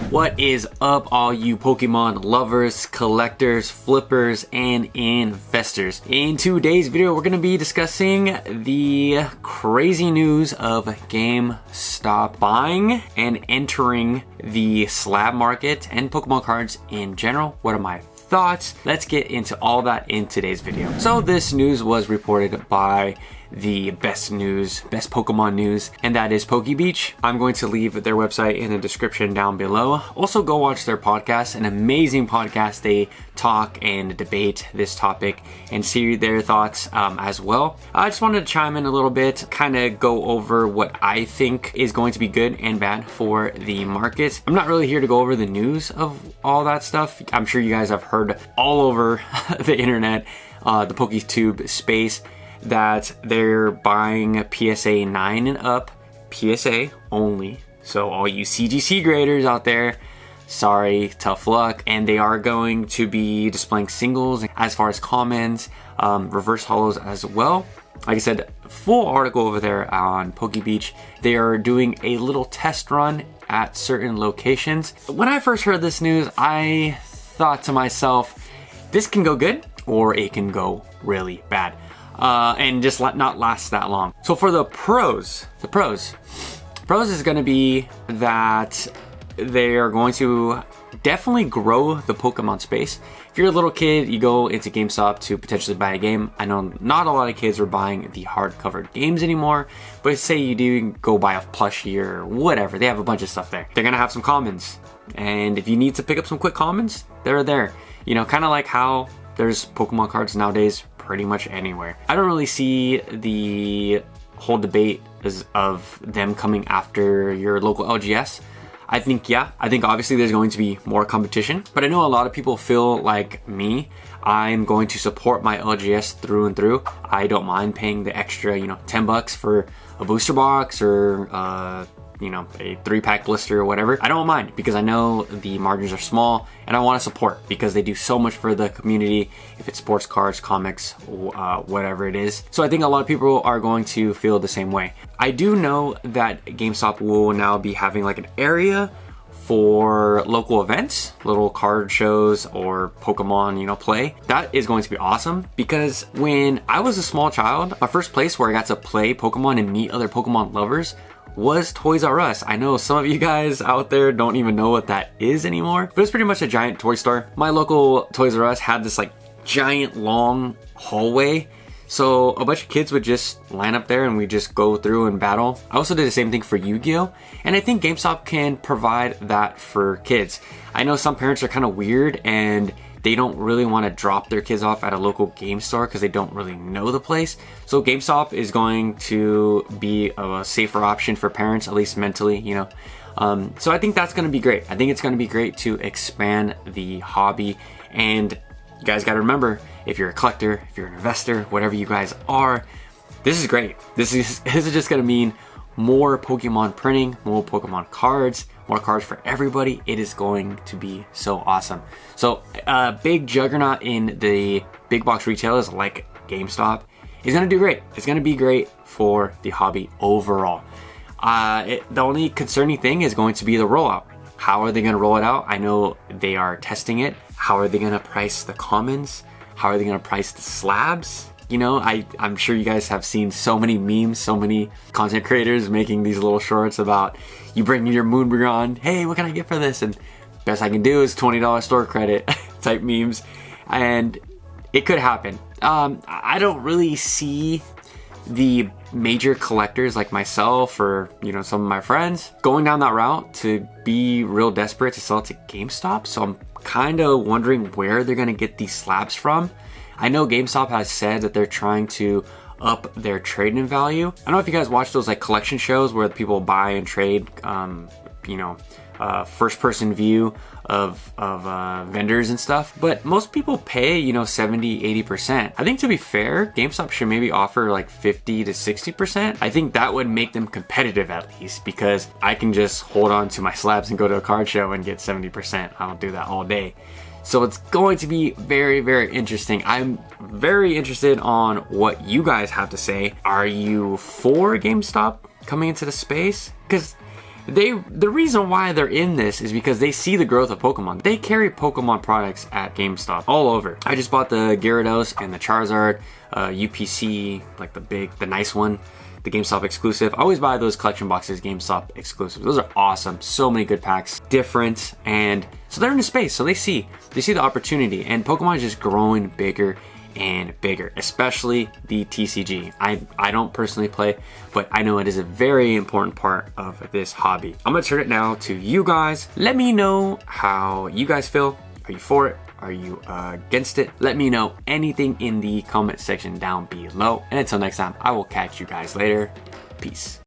What is up, all you Pokemon lovers, collectors, flippers, and investors? In today's video, we're going to be discussing the crazy news of GameStop buying and entering the slab market and Pokemon cards in general. What are my thoughts? Let's get into all that in today's video. So this news was reported by the best Pokemon news, and that is PokeBeach. I'm going to leave their website in the description down below. Also go watch their podcast, an amazing podcast. They talk and debate this topic and see their thoughts as well. I just wanted to chime in a little bit, kind of go over what I think is going to be good and bad for the market. I'm not really here to go over the news of all that stuff. I'm sure you guys have heard all over the internet, the PokeTube space, that they're buying PSA 9 and up, PSA only. So all you CGC graders out there, sorry, tough luck. And they are going to be displaying singles as far as commons, reverse holos as well. Like I said, full article over there on PokeBeach. They are doing a little test run at certain locations. When I first heard this news, I thought to myself, this can go good or it can go really bad. And just not last that long. So for the pros is going to be that they are going to definitely grow the Pokemon space. If you're a little kid, you go into GameStop to potentially buy a game. I know not a lot of kids are buying the hardcover games anymore, but say you do go buy a plushie or whatever, they have a bunch of stuff there. They're going to have some commons. And if you need to pick up some quick commons, they're there. You know, kind of like how there's Pokemon cards nowadays pretty much anywhere. I don't really see the whole debate of them coming after your local LGS. I think obviously there's going to be more competition, but I know a lot of people feel like me. I'm going to support my LGS through and through. I don't mind paying the extra, $10 for a booster box or a 3-pack blister or whatever. I don't mind because I know the margins are small and I want to support because they do so much for the community, if it's sports cards, comics, whatever it is. So I think a lot of people are going to feel the same way. I do know that GameStop will now be having like an area for local events, little card shows or Pokemon, play. That is going to be awesome because when I was a small child, my first place where I got to play Pokemon and meet other Pokemon lovers was Toys R Us. I know some of you guys out there don't even know what that is anymore, but it's pretty much a giant toy store. My local Toys R Us had this like giant long hallway, so a bunch of kids would just line up there and we just go through and battle. I also did the same thing for Yu-Gi-Oh! And I think GameStop can provide that for kids. I know some parents are kind of weird and they don't really want to drop their kids off at a local game store because they don't really know the place. So GameStop is going to be a safer option for parents, at least mentally, So I think that's going to be great. I think it's going to be great to expand the hobby. And you guys got to remember, if you're a collector, if you're an investor, whatever you guys are, this is great. This is just going to mean more Pokemon printing, more Pokemon cards, more cards for everybody. It is going to be so awesome. So a big juggernaut in the big box retailers like GameStop is going to do great. It's going to be great for the hobby overall. The only concerning thing is going to be the rollout. How are they going to roll it out? I know they are testing it. How are they going to price the commons? How are they going to price the slabs? I'm sure you guys have seen so many memes, so many content creators making these little shorts about you bring your Moonbringer, hey, what can I get for this? And best I can do is $20 store credit type memes. And it could happen. I don't really see the major collectors like myself or, some of my friends going down that route to be real desperate to sell it to GameStop. So I'm kind of wondering where they're going to get these slabs from. I know GameStop has said that they're trying to up their trade-in value. I don't know if you guys watch those like collection shows where people buy and trade, first-person view of vendors and stuff, but most people pay 70-80%. I think to be fair, GameStop should maybe offer like 50 to 60%. I think that would make them competitive at least, because I can just hold on to my slabs and go to a card show and get 70%. I don't do that all day. So it's going to be very, very interesting. I'm very interested on what you guys have to say. Are you for GameStop coming into the space? Because The reason why they're in this is because they see the growth of Pokemon. They carry Pokemon products at GameStop all over. I just bought the Gyarados and the Charizard, UPC, like the nice one, the GameStop exclusive. I always buy those collection boxes, GameStop exclusive. Those are awesome. So many good packs, different, and so they're in the space. So they see the opportunity, and Pokemon is just growing bigger and bigger, especially the TCG. I don't personally play, but I know it is a very important part of this hobby. I'm gonna turn it now to you guys. Let me know how you guys feel. Are you for it? Are you against it? Let me know anything in the comment section down below. And until next time, I will catch you guys later. Peace.